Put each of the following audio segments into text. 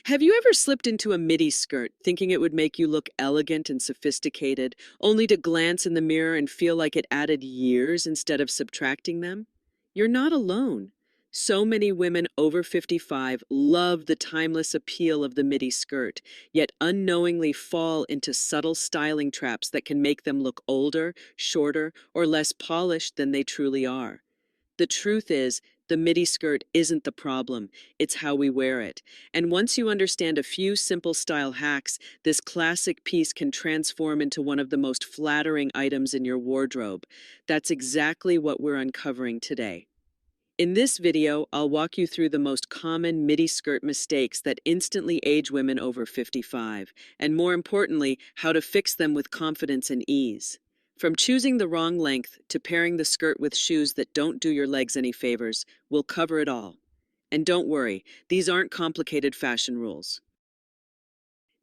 Have you ever slipped into a midi skirt thinking it would make you look elegant and sophisticated, only to glance in the mirror and feel like it added years instead of subtracting them? You're not alone. So many women over 55 love the timeless appeal of the midi skirt, yet unknowingly fall into subtle styling traps that can make them look older, shorter, or less polished than they truly are. The truth is, the midi skirt isn't the problem, it's how we wear it. And once you understand a few simple style hacks, this classic piece can transform into one of the most flattering items in your wardrobe. That's exactly what we're uncovering today. In this video, I'll walk you through the most common midi skirt mistakes that instantly age women over 55, and more importantly, how to fix them with confidence and ease. From choosing the wrong length to pairing the skirt with shoes that don't do your legs any favors, we'll cover it all. And don't worry, these aren't complicated fashion rules.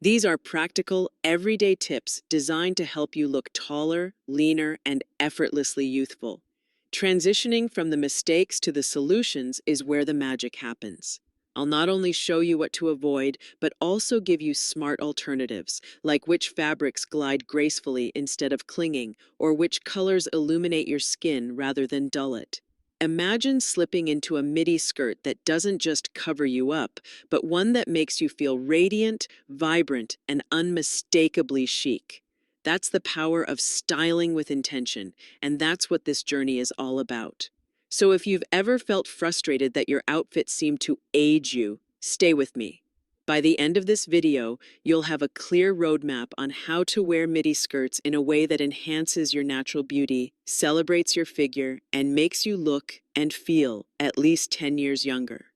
These are practical, everyday tips designed to help you look taller, leaner, and effortlessly youthful. Transitioning from the mistakes to the solutions is where the magic happens. I'll not only show you what to avoid, but also give you smart alternatives, like which fabrics glide gracefully instead of clinging, or which colors illuminate your skin rather than dull it. Imagine slipping into a midi skirt that doesn't just cover you up, but one that makes you feel radiant, vibrant, and unmistakably chic. That's the power of styling with intention, and that's what this journey is all about. So if you've ever felt frustrated that your outfit seemed to age you, stay with me. By the end of this video, you'll have a clear roadmap on how to wear midi skirts in a way that enhances your natural beauty, celebrates your figure, and makes you look and feel at least 10 years younger.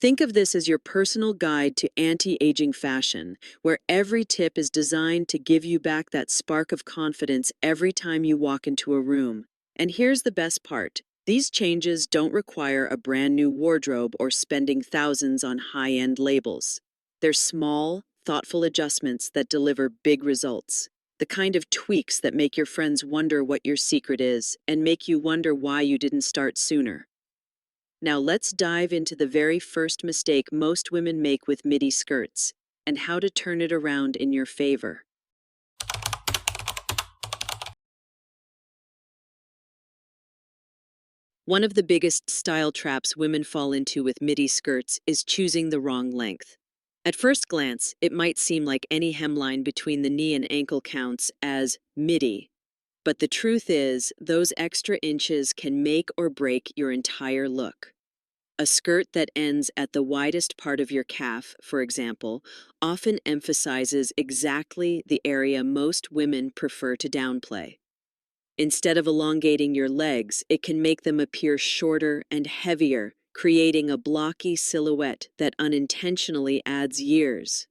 Think of this as your personal guide to anti-aging fashion, where every tip is designed to give you back that spark of confidence every time you walk into a room. And here's the best part. These changes don't require a brand new wardrobe or spending thousands on high-end labels. They're small, thoughtful adjustments that deliver big results. The kind of tweaks that make your friends wonder what your secret is and make you wonder why you didn't start sooner. Now let's dive into the very first mistake most women make with midi skirts and how to turn it around in your favor. One of the biggest style traps women fall into with midi skirts is choosing the wrong length. At first glance, it might seem like any hemline between the knee and ankle counts as midi. But the truth is, those extra inches can make or break your entire look. A skirt that ends at the widest part of your calf, for example, often emphasizes exactly the area most women prefer to downplay. Instead of elongating your legs, it can make them appear shorter and heavier, creating a blocky silhouette that unintentionally adds years.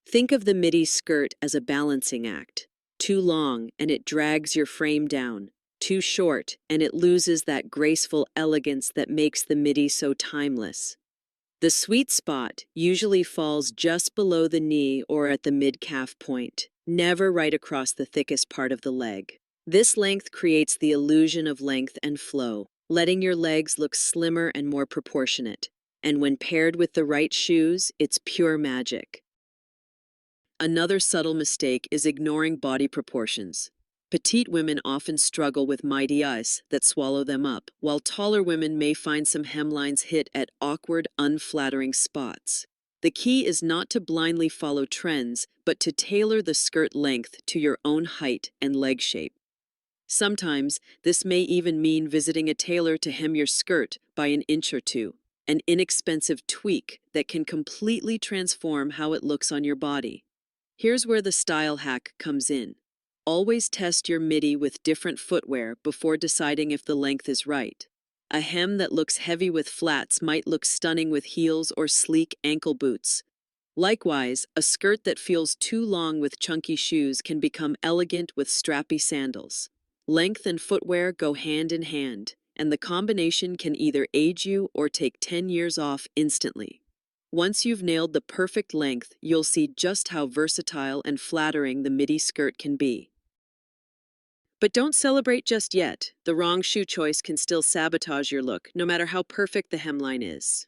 Think of the midi skirt as a balancing act. Too long and it drags your frame down. Too short and it loses that graceful elegance that makes the midi so timeless. The sweet spot usually falls just below the knee or at the mid-calf point, never right across the thickest part of the leg. This length creates the illusion of length and flow, letting your legs look slimmer and more proportionate. And when paired with the right shoes, it's pure magic. Another subtle mistake is ignoring body proportions. Petite women often struggle with mighty eyes that swallow them up, while taller women may find some hemlines hit at awkward, unflattering spots. The key is not to blindly follow trends, but to tailor the skirt length to your own height and leg shape. Sometimes, this may even mean visiting a tailor to hem your skirt by an inch or two, an inexpensive tweak that can completely transform how it looks on your body. Here's where the style hack comes in. Always test your midi with different footwear before deciding if the length is right. A hem that looks heavy with flats might look stunning with heels or sleek ankle boots. Likewise, a skirt that feels too long with chunky shoes can become elegant with strappy sandals. Length and footwear go hand in hand, and the combination can either age you or take 10 years off instantly. Once you've nailed the perfect length, you'll see just how versatile and flattering the midi skirt can be. But don't celebrate just yet. The wrong shoe choice can still sabotage your look, no matter how perfect the hemline is.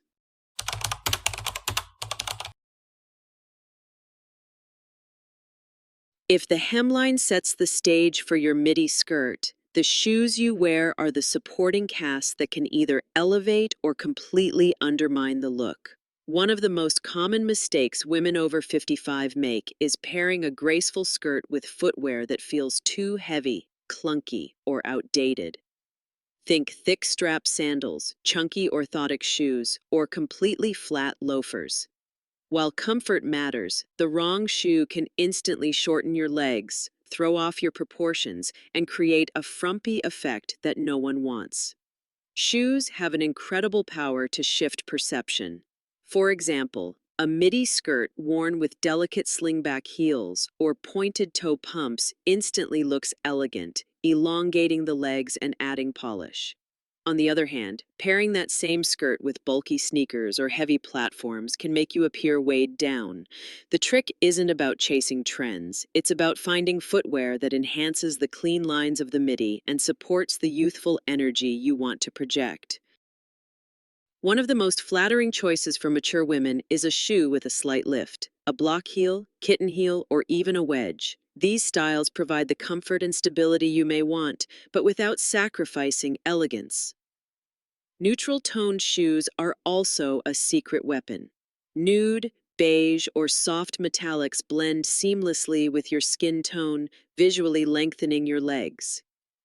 If the hemline sets the stage for your midi skirt, the shoes you wear are the supporting cast that can either elevate or completely undermine the look. One of the most common mistakes women over 55 make is pairing a graceful skirt with footwear that feels too heavy, clunky, or outdated. Think thick strap sandals, chunky orthotic shoes, or completely flat loafers. While comfort matters, the wrong shoe can instantly shorten your legs, throw off your proportions, and create a frumpy effect that no one wants. Shoes have an incredible power to shift perception. For example, a midi skirt worn with delicate slingback heels or pointed toe pumps instantly looks elegant, elongating the legs and adding polish. On the other hand, pairing that same skirt with bulky sneakers or heavy platforms can make you appear weighed down. The trick isn't about chasing trends, it's about finding footwear that enhances the clean lines of the midi and supports the youthful energy you want to project. One of the most flattering choices for mature women is a shoe with a slight lift, a block heel, kitten heel, or even a wedge. These styles provide the comfort and stability you may want, but without sacrificing elegance. Neutral toned shoes are also a secret weapon. Nude, beige, or soft metallics blend seamlessly with your skin tone, visually lengthening your legs.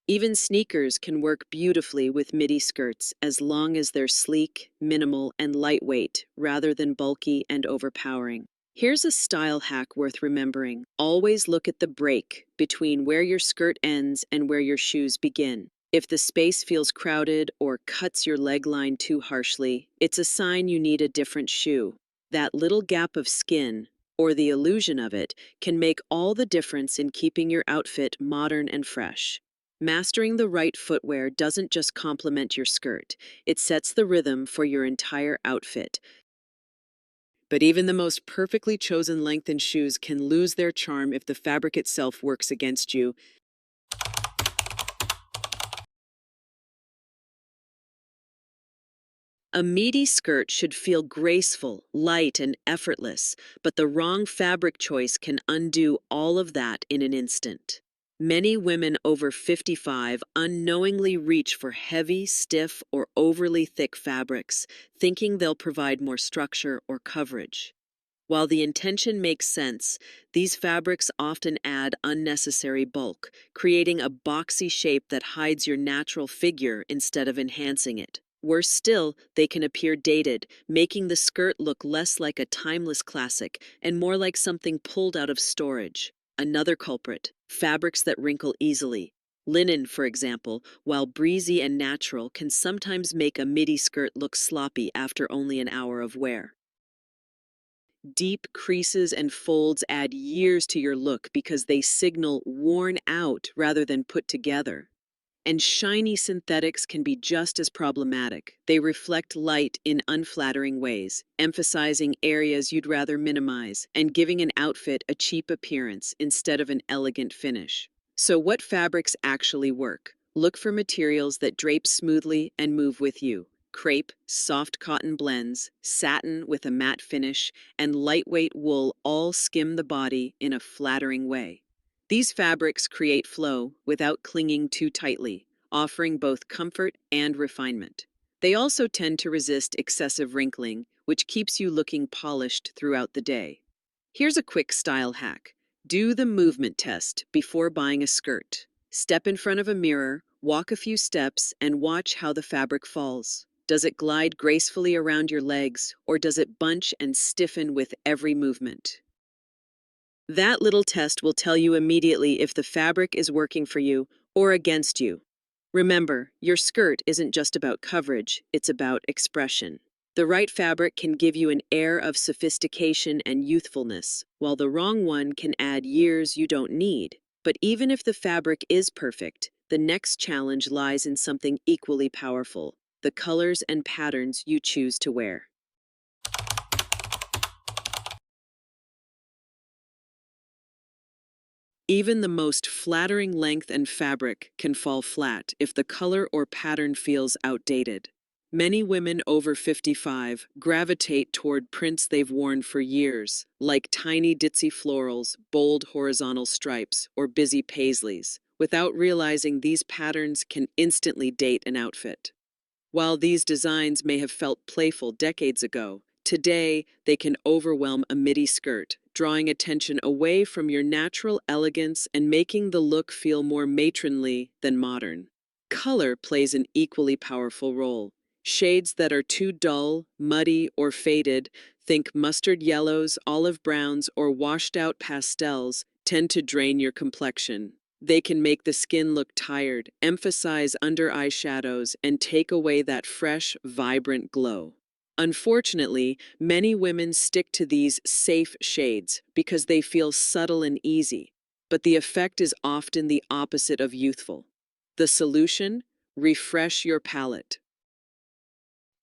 Even sneakers can work beautifully with midi skirts as long as they're sleek, minimal, and lightweight rather than bulky and overpowering. Here's a style hack worth remembering. Always look at the break between where your skirt ends and where your shoes begin. If the space feels crowded or cuts your leg line too harshly, it's a sign you need a different shoe. That little gap of skin, or the illusion of it, can make all the difference in keeping your outfit modern and fresh. Mastering the right footwear doesn't just complement your skirt, it sets the rhythm for your entire outfit. But even the most perfectly chosen length and shoes can lose their charm if the fabric itself works against you. A midi skirt should feel graceful, light, and effortless, but the wrong fabric choice can undo all of that in an instant. Many women over 55 unknowingly reach for heavy, stiff, or overly thick fabrics, thinking they'll provide more structure or coverage. While the intention makes sense, these fabrics often add unnecessary bulk, creating a boxy shape that hides your natural figure instead of enhancing it. Worse still, they can appear dated, making the skirt look less like a timeless classic and more like something pulled out of storage. Another culprit, fabrics that wrinkle easily. Linen, for example, while breezy and natural, can sometimes make a midi skirt look sloppy after only an hour of wear. Deep creases and folds add years to your look because they signal worn out rather than put together. And shiny synthetics can be just as problematic. They reflect light in unflattering ways, emphasizing areas you'd rather minimize and giving an outfit a cheap appearance instead of an elegant finish. So, what fabrics actually work? Look for materials that drape smoothly and move with you. Crepe, soft cotton blends, satin with a matte finish, and lightweight wool all skim the body in a flattering way. These fabrics create flow without clinging too tightly, offering both comfort and refinement. They also tend to resist excessive wrinkling, which keeps you looking polished throughout the day. Here's a quick style hack. Do the movement test before buying a skirt. Step in front of a mirror, walk a few steps, and watch how the fabric falls. Does it glide gracefully around your legs, or does it bunch and stiffen with every movement? That little test will tell you immediately if the fabric is working for you or against you. Remember, your skirt isn't just about coverage, it's about expression. The right fabric can give you an air of sophistication and youthfulness, while the wrong one can add years you don't need. But even if the fabric is perfect, the next challenge lies in something equally powerful: the colors and patterns you choose to wear. Even the most flattering length and fabric can fall flat if the color or pattern feels outdated. Many women over 55 gravitate toward prints they've worn for years, like tiny ditzy florals, bold horizontal stripes, or busy paisleys, without realizing these patterns can instantly date an outfit. While these designs may have felt playful decades ago, today they can overwhelm a midi skirt, drawing attention away from your natural elegance and making the look feel more matronly than modern. Color plays an equally powerful role. Shades that are too dull, muddy, or faded, think mustard yellows, olive browns, or washed out pastels, tend to drain your complexion. They can make the skin look tired, emphasize under eye shadows, and take away that fresh, vibrant glow. Unfortunately, many women stick to these safe shades because they feel subtle and easy, but the effect is often the opposite of youthful. The solution? Refresh your palette.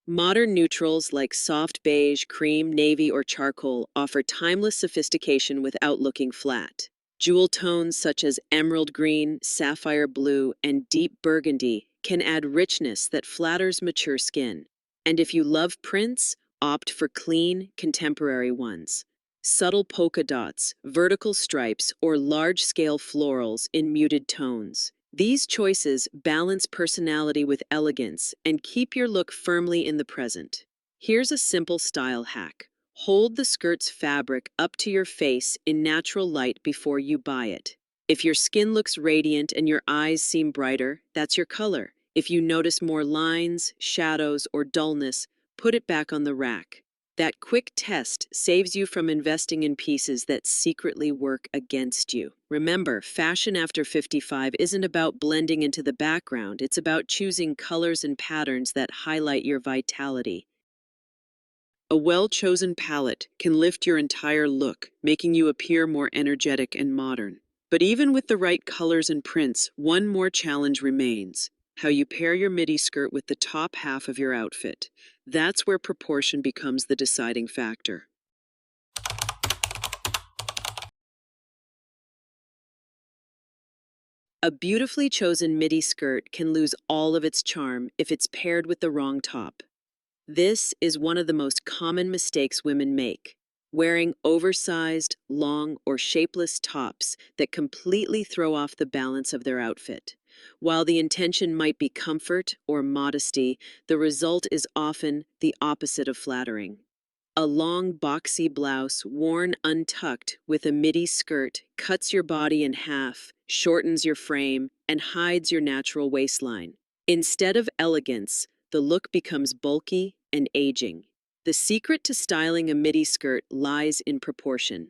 Modern neutrals like soft beige, cream, navy, or charcoal offer timeless sophistication without looking flat. Jewel tones such as emerald green, sapphire blue, and deep burgundy can add richness that flatters mature skin. And if you love prints, opt for clean, contemporary ones. Subtle polka dots, vertical stripes, or large-scale florals in muted tones. These choices balance personality with elegance and keep your look firmly in the present. Here's a simple style hack. Hold the skirt's fabric up to your face in natural light before you buy it. If your skin looks radiant and your eyes seem brighter, that's your color. If you notice more lines, shadows, or dullness, put it back on the rack. That quick test saves you from investing in pieces that secretly work against you. Remember, fashion after 55 isn't about blending into the background, it's about choosing colors and patterns that highlight your vitality. A well-chosen palette can lift your entire look, making you appear more energetic and modern. But even with the right colors and prints, one more challenge remains: how you pair your midi skirt with the top half of your outfit. That's where proportion becomes the deciding factor. A beautifully chosen midi skirt can lose all of its charm if it's paired with the wrong top. This is one of the most common mistakes women make: wearing oversized, long, or shapeless tops that completely throw off the balance of their outfit. While the intention might be comfort or modesty, the result is often the opposite of flattering. A long, boxy blouse worn untucked with a midi skirt cuts your body in half, shortens your frame, and hides your natural waistline. Instead of elegance, the look becomes bulky and aging. The secret to styling a midi skirt lies in proportion.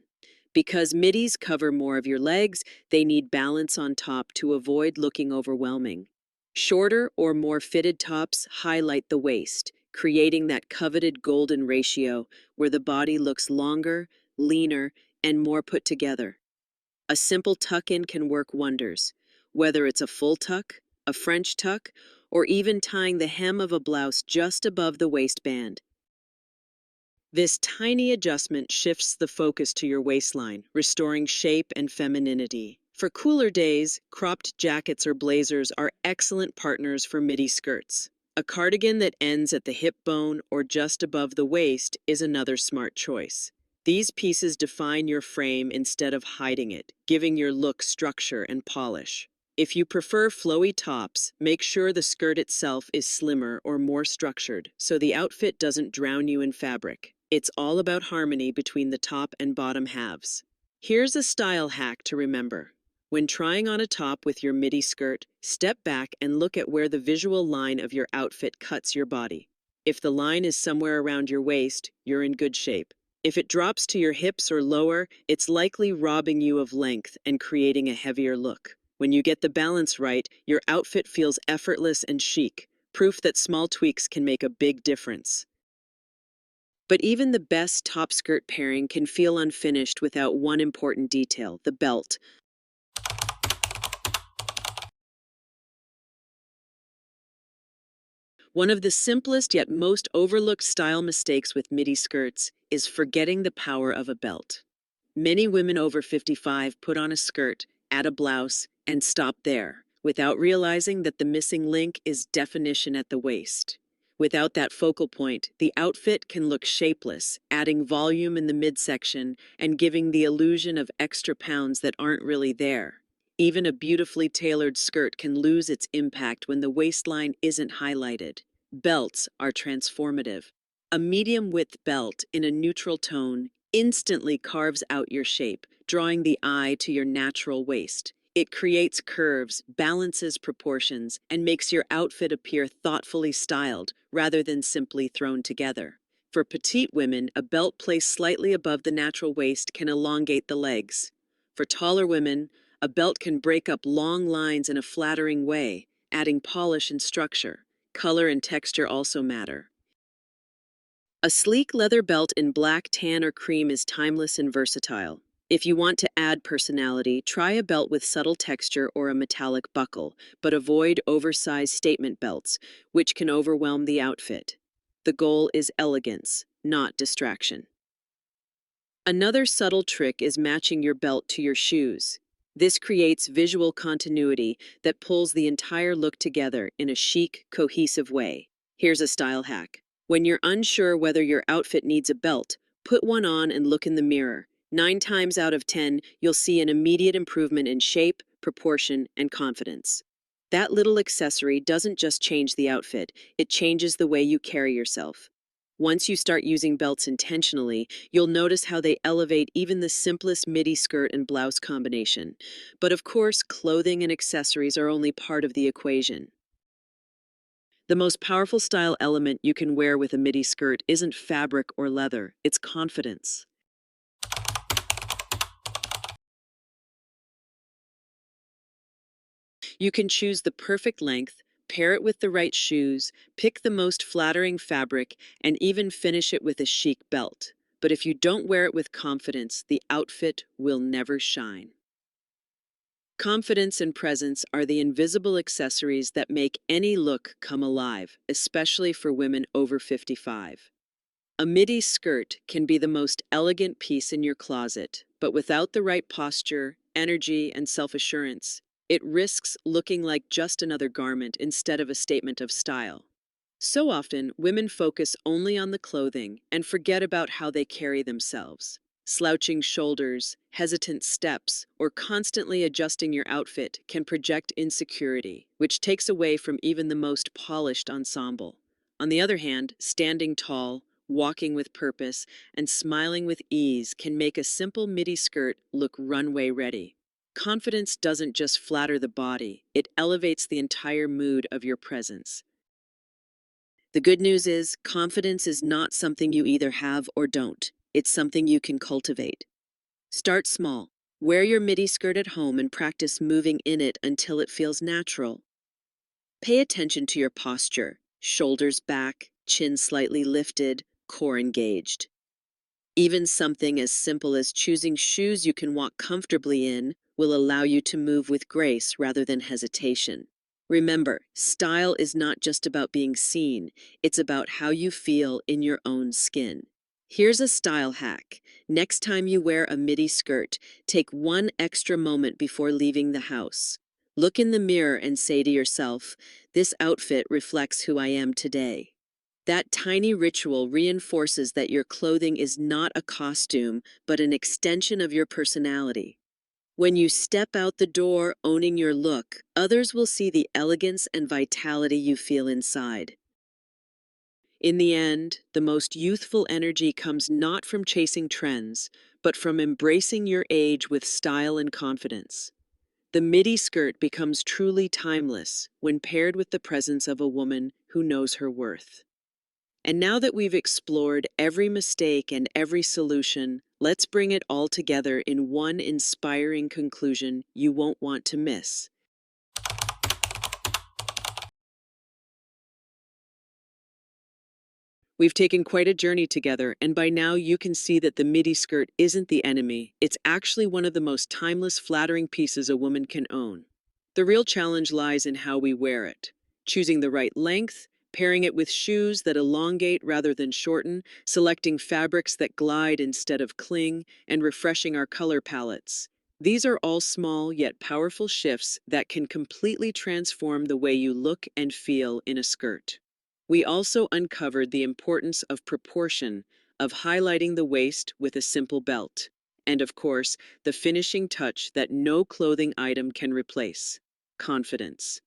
Because midis cover more of your legs, they need balance on top to avoid looking overwhelming. Shorter or more fitted tops highlight the waist, creating that coveted golden ratio where the body looks longer, leaner, and more put together. A simple tuck-in can work wonders, whether it's a full tuck, a French tuck, or even tying the hem of a blouse just above the waistband. This tiny adjustment shifts the focus to your waistline, restoring shape and femininity. For cooler days, cropped jackets or blazers are excellent partners for midi skirts. A cardigan that ends at the hip bone or just above the waist is another smart choice. These pieces define your frame instead of hiding it, giving your look structure and polish. If you prefer flowy tops, make sure the skirt itself is slimmer or more structured so the outfit doesn't drown you in fabric. It's all about harmony between the top and bottom halves. Here's a style hack to remember. When trying on a top with your midi skirt, step back and look at where the visual line of your outfit cuts your body. If the line is somewhere around your waist, you're in good shape. If it drops to your hips or lower, it's likely robbing you of length and creating a heavier look. When you get the balance right, your outfit feels effortless and chic, proof that small tweaks can make a big difference. But even the best top skirt pairing can feel unfinished without one important detail: the belt. One of the simplest yet most overlooked style mistakes with midi skirts is forgetting the power of a belt. Many women over 55 put on a skirt, add a blouse, and stop there, without realizing that the missing link is definition at the waist. Without that focal point, the outfit can look shapeless, adding volume in the midsection and giving the illusion of extra pounds that aren't really there. Even a beautifully tailored skirt can lose its impact when the waistline isn't highlighted. Belts are transformative. A medium-width belt in a neutral tone instantly carves out your shape, drawing the eye to your natural waist. It creates curves, balances proportions, and makes your outfit appear thoughtfully styled rather than simply thrown together. For petite women, a belt placed slightly above the natural waist can elongate the legs. For taller women, a belt can break up long lines in a flattering way, adding polish and structure. Color and texture also matter. A sleek leather belt in black, tan, or cream is timeless and versatile. If you want to add personality, try a belt with subtle texture or a metallic buckle, but avoid oversized statement belts, which can overwhelm the outfit. The goal is elegance, not distraction. Another subtle trick is matching your belt to your shoes. This creates visual continuity that pulls the entire look together in a chic, cohesive way. Here's a style hack. When you're unsure whether your outfit needs a belt, put one on and look in the mirror. 9 times out of 10, you'll see an immediate improvement in shape, proportion, and confidence. That little accessory doesn't just change the outfit, it changes the way you carry yourself. Once you start using belts intentionally, you'll notice how they elevate even the simplest midi skirt and blouse combination. But of course, clothing and accessories are only part of the equation. The most powerful style element you can wear with a midi skirt isn't fabric or leather, it's confidence. You can choose the perfect length, pair it with the right shoes, pick the most flattering fabric, and even finish it with a chic belt. But if you don't wear it with confidence, the outfit will never shine. Confidence and presence are the invisible accessories that make any look come alive, especially for women over 55. A midi skirt can be the most elegant piece in your closet, but without the right posture, energy, and self-assurance, it risks looking like just another garment instead of a statement of style. So often, women focus only on the clothing and forget about how they carry themselves. Slouching shoulders, hesitant steps, or constantly adjusting your outfit can project insecurity, which takes away from even the most polished ensemble. On the other hand, standing tall, walking with purpose, and smiling with ease can make a simple midi skirt look runway ready. Confidence doesn't just flatter the body, it elevates the entire mood of your presence. The good news is, confidence is not something you either have or don't. It's something you can cultivate. Start small. Wear your midi skirt at home and practice moving in it until it feels natural. Pay attention to your posture, shoulders back, chin slightly lifted, core engaged. Even something as simple as choosing shoes you can walk comfortably in will allow you to move with grace rather than hesitation. Remember, style is not just about being seen, it's about how you feel in your own skin. Here's a style hack. Next time you wear a midi skirt, take one extra moment before leaving the house. Look in the mirror and say to yourself, "This outfit reflects who I am today." That tiny ritual reinforces that your clothing is not a costume, but an extension of your personality. When you step out the door owning your look, others will see the elegance and vitality you feel inside. In the end, the most youthful energy comes not from chasing trends, but from embracing your age with style and confidence. The midi skirt becomes truly timeless when paired with the presence of a woman who knows her worth. And now that we've explored every mistake and every solution, let's bring it all together in one inspiring conclusion you won't want to miss. We've taken quite a journey together, and by now you can see that the midi skirt isn't the enemy. It's actually one of the most timeless, flattering pieces a woman can own. The real challenge lies in how we wear it. Choosing the right length, pairing it with shoes that elongate rather than shorten, selecting fabrics that glide instead of cling, and refreshing our color palettes. These are all small yet powerful shifts that can completely transform the way you look and feel in a skirt. We also uncovered the importance of proportion, of highlighting the waist with a simple belt, and of course, the finishing touch that no clothing item can replace: confidence.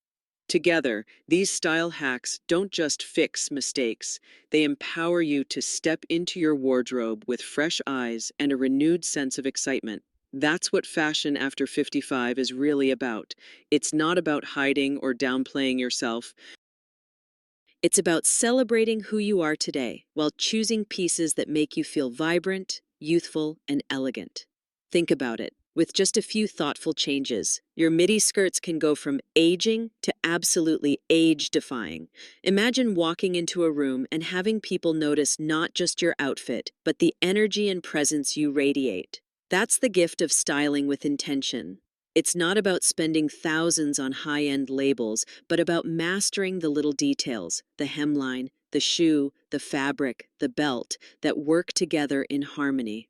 Together, these style hacks don't just fix mistakes, they empower you to step into your wardrobe with fresh eyes and a renewed sense of excitement. That's what fashion after 55 is really about. It's not about hiding or downplaying yourself. It's about celebrating who you are today while choosing pieces that make you feel vibrant, youthful, and elegant. Think about it. With just a few thoughtful changes, your midi skirts can go from aging to absolutely age-defying. Imagine walking into a room and having people notice not just your outfit, but the energy and presence you radiate. That's the gift of styling with intention. It's not about spending thousands on high-end labels, but about mastering the little details: the hemline, the shoe, the fabric, the belt, that work together in harmony.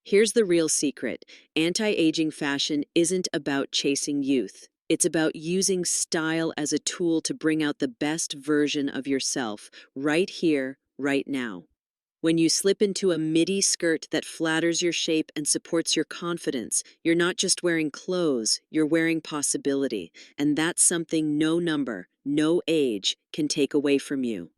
Here's the real secret: anti-aging fashion isn't about chasing youth. It's about using style as a tool to bring out the best version of yourself, right here, right now. When you slip into a midi skirt that flatters your shape and supports your confidence, you're not just wearing clothes, you're wearing possibility. And that's something no number, no age can take away from you.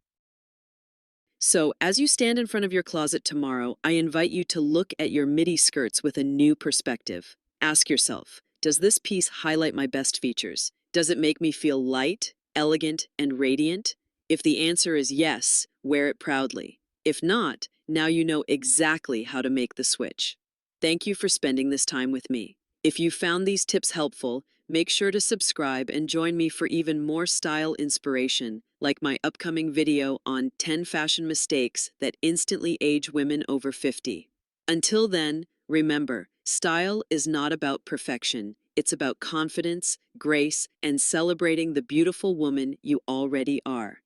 So, as you stand in front of your closet tomorrow, I invite you to look at your midi skirts with a new perspective. Ask yourself, does this piece highlight my best features? Does it make me feel light, elegant, and radiant? If the answer is yes, wear it proudly. If not, now you know exactly how to make the switch. Thank you for spending this time with me. If you found these tips helpful, make sure to subscribe and join me for even more style inspiration, like my upcoming video on 10 fashion mistakes that instantly age women over 50. Until then, remember, style is not about perfection. It's about confidence, grace, and celebrating the beautiful woman you already are.